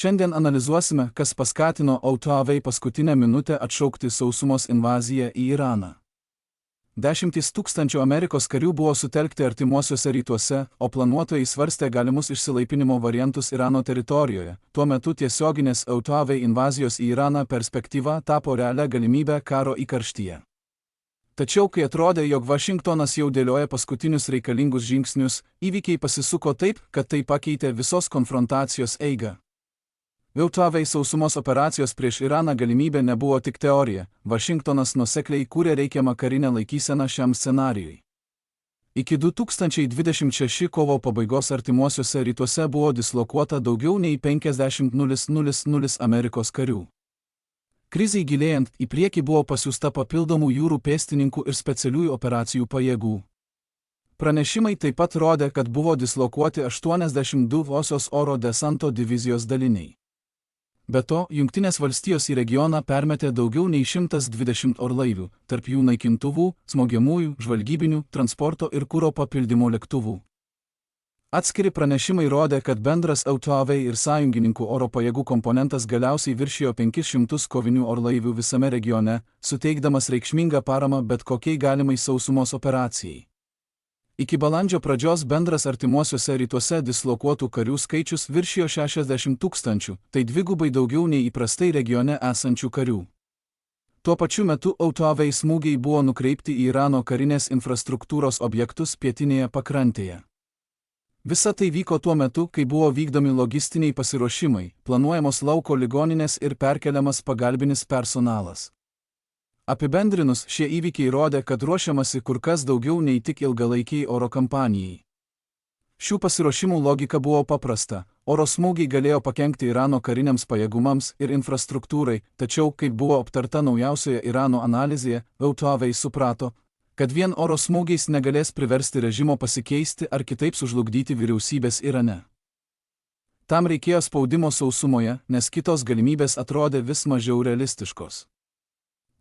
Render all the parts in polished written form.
Šiandien analizuosime, kas paskatino Huawei paskutinę minutę atšaukti sausumos invaziją į Iraną. 10 000 Amerikos karių buvo sutelkti artimuosiuose rytuose, o planuotojai svarstė galimus išsilaipinimo variantus Irano teritorijoje. Tuo metu tiesioginės Huawei invazijos į Iraną perspektyva tapo realią galimybę karo įkarštyje. Tačiau, kai atrodė, jog Vašingtonas jau dėlioja paskutinius reikalingus žingsnius, įvykiai pasisuko taip, kad tai pakeitė visos konfrontacijos eigą. Huawei sausumos operacijos prieš Iraną galimybė nebuvo tik teorija, Vašingtonas nuosekliai kūrė reikiamą karinę laikyseną šiam scenarijui. Iki 2026 kovo pabaigos artimuosiuose rytuose buvo dislokuota daugiau nei 50,000 Amerikos karių. Krizei gilėjant, į priekį buvo pasiųsta papildomų jūrų pėstininkų ir specialiųjų operacijų pajėgų. Pranešimai taip pat rodė, kad buvo dislokuoti 82-osios oro desanto divizijos daliniai. Be to, Jungtinės valstijos į regioną permetė daugiau nei 120 orlaivių, tarp jų naikintuvų, smogiamųjų, žvalgybinių, transporto ir kuro papildymo lėktuvų. Atskiri pranešimai rodė, kad bendras Huawei ir sąjungininkų oro pajėgų komponentas galiausiai viršijo 500 kovinių orlaivių visame regione, suteikdamas reikšmingą paramą bet kokiai galimai sausumos operacijai. Iki balandžio pradžios bendras artimuosiuose rytuose dislokuotų karių skaičius viršijo 60 000, tai dvigubai daugiau nei įprastai regione esančių karių. Tuo pačiu metu Huawei smūgiai buvo nukreipti į Irano karinės infrastruktūros objektus pietinėje pakrantėje. Visa tai vyko tuo metu, kai buvo vykdomi logistiniai pasiruošimai, planuojamos lauko ligoninės ir perkeliamas pagalbinis personalas. Apibendrinus, šie įvykiai rodė, kad ruošiamasi kur kas daugiau nei tik ilgalaikiai oro kampanijai. Šių pasiruošimų logika buvo paprasta. Oro smūgiai galėjo pakenkti Irano kariniams pajėgumams ir infrastruktūrai, tačiau, kaip buvo aptarta naujausioje Irano analizėje, Huawei suprato, kad vien oro smūgiais negalės priversti režimo pasikeisti ar kitaip sužlugdyti vyriausybės Irane. Tam reikėjo spaudimo sausumoje, nes kitos galimybės atrodė vis mažiau realistiškos.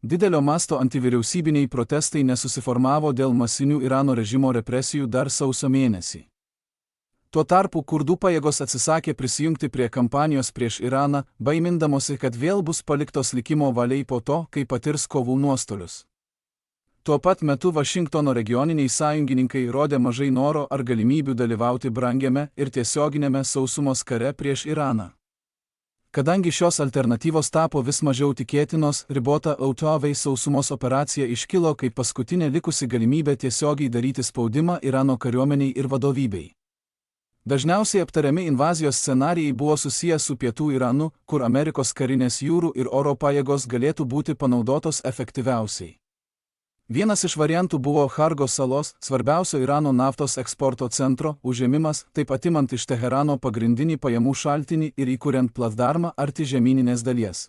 Didelio masto antivyriausybiniai protestai nesusiformavo dėl masinių Irano režimo represijų dar sausio mėnesį. Tuo tarpu kurdų pajėgos atsisakė prisijungti prie kampanijos prieš Iraną, baimindamosi, kad vėl bus paliktos likimo valiai po to, kai patirs kovų nuostolius. Tuo pat metu Vašingtono regioniniai sąjungininkai rodė mažai noro ar galimybių dalyvauti brangiame ir tiesioginėme sausumos kare prieš Iraną. Kadangi šios alternatyvos tapo vis mažiau tikėtinos, ribota Huawei sausumos operacija iškilo kaip paskutinė likusi galimybė tiesiogiai daryti spaudimą Irano kariuomeniai ir vadovybei. Dažniausiai aptariami invazijos scenarijai buvo susijęs su pietų Iranu, kur Amerikos karinės jūrų ir oro pajėgos galėtų būti panaudotos efektyviausiai. Vienas iš variantų buvo Hargos salos, svarbiausio Irano naftos eksporto centro, užėmimas, taip atimant iš Teherano pagrindinį pajamų šaltinį ir įkuriant placdarmą arti žemyninės dalies.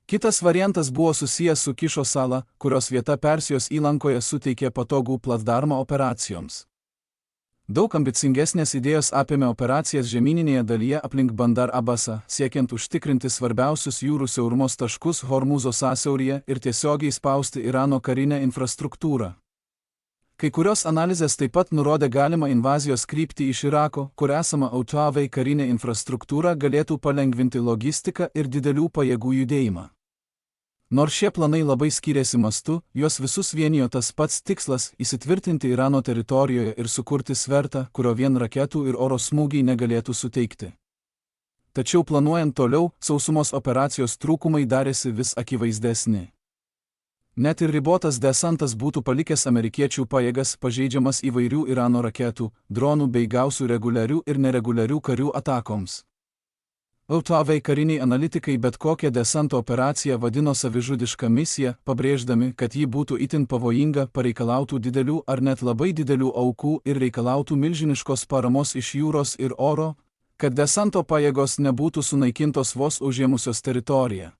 Kitas variantas buvo susijęs su Kišo sala, kurios vieta Persijos įlankoje suteikė patogų placdarmą operacijoms. Daug ambicingesnės idėjos apėmė operacijas žemyninėje dalyje aplink Bandar Abbasą, siekiant užtikrinti svarbiausius jūrų siaurumos taškus Hormuzo sąsiauryje ir tiesiogiai spausti Irano karinę infrastruktūrą. Kai kurios analizės taip pat nurodė galimą invazijos kryptį iš Irako, kur esama Huawei karinė infrastruktūra galėtų palengvinti logistiką ir didelių pajėgų judėjimą. Nors šie planai labai skyrėsi mastu, juos visus vienijo tas pats tikslas – įsitvirtinti Irano teritorijoje ir sukurti svertą, kurio vien raketų ir oro smūgiai negalėtų suteikti. Tačiau planuojant toliau, sausumos operacijos trūkumai darėsi vis akivaizdesni. Net ir ribotas desantas būtų palikęs amerikiečių pajėgas pažeidžiamas įvairių Irano raketų, dronų bei gausių reguliarių ir nereguliarių karių atakoms. Huawei kariniai analitikai bet kokią desanto operaciją vadino savižudiška misija, pabrėždami, kad ji būtų itin pavojinga, pareikalautų didelių ar net labai didelių aukų ir reikalautų milžiniškos paramos iš jūros ir oro, kad desanto pajėgos nebūtų sunaikintos vos užėmusios teritoriją.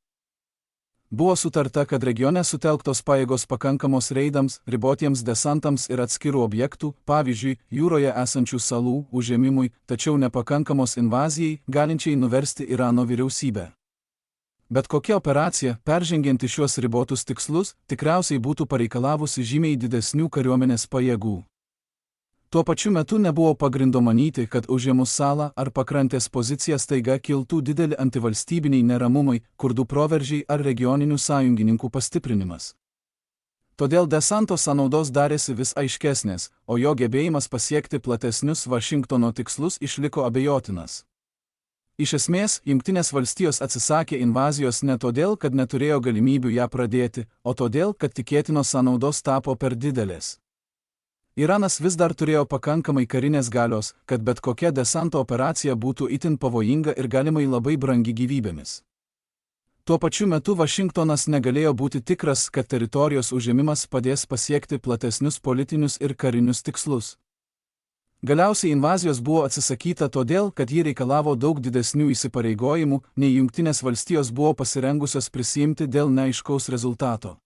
Buvo sutarta, kad regione sutelktos pajėgos pakankamos reidams, ribotiems desantams ir atskirų objektų, pavyzdžiui, jūroje esančių salų, užėmimui, tačiau nepakankamos invazijai, galinčiai nuversti Irano vyriausybę. Bet kokia operacija, peržengianti šiuos ribotus tikslus, tikriausiai būtų pareikalavusi žymiai didesnių kariuomenės pajėgų. Tuo pačiu metu nebuvo pagrindo manyti, kad užėmus salą ar pakrantės poziciją staiga kiltų dideli antivalstybiniai neramumai, kurdų proveržiai ar regioninių sąjungininkų pastiprinimas. Todėl desanto sąnaudos darėsi vis aiškesnės, o jo gebėjimas pasiekti platesnius Vašingtono tikslus išliko abejotinas. Iš esmės, Jungtinės valstijos atsisakė invazijos ne todėl, kad neturėjo galimybių ją pradėti, o todėl, kad tikėtinos sąnaudos tapo per didelės. Iranas vis dar turėjo pakankamai karinės galios, kad bet kokia desanto operacija būtų itin pavojinga ir galimai labai brangi gyvybėmis. Tuo pačiu metu Vašingtonas negalėjo būti tikras, kad teritorijos užėmimas padės pasiekti platesnius politinius ir karinius tikslus. Galiausiai invazijos buvo atsisakyta todėl, kad ji reikalavo daug didesnių įsipareigojimų, nei Jungtinės valstijos buvo pasirengusios prisiimti dėl neaiškaus rezultato.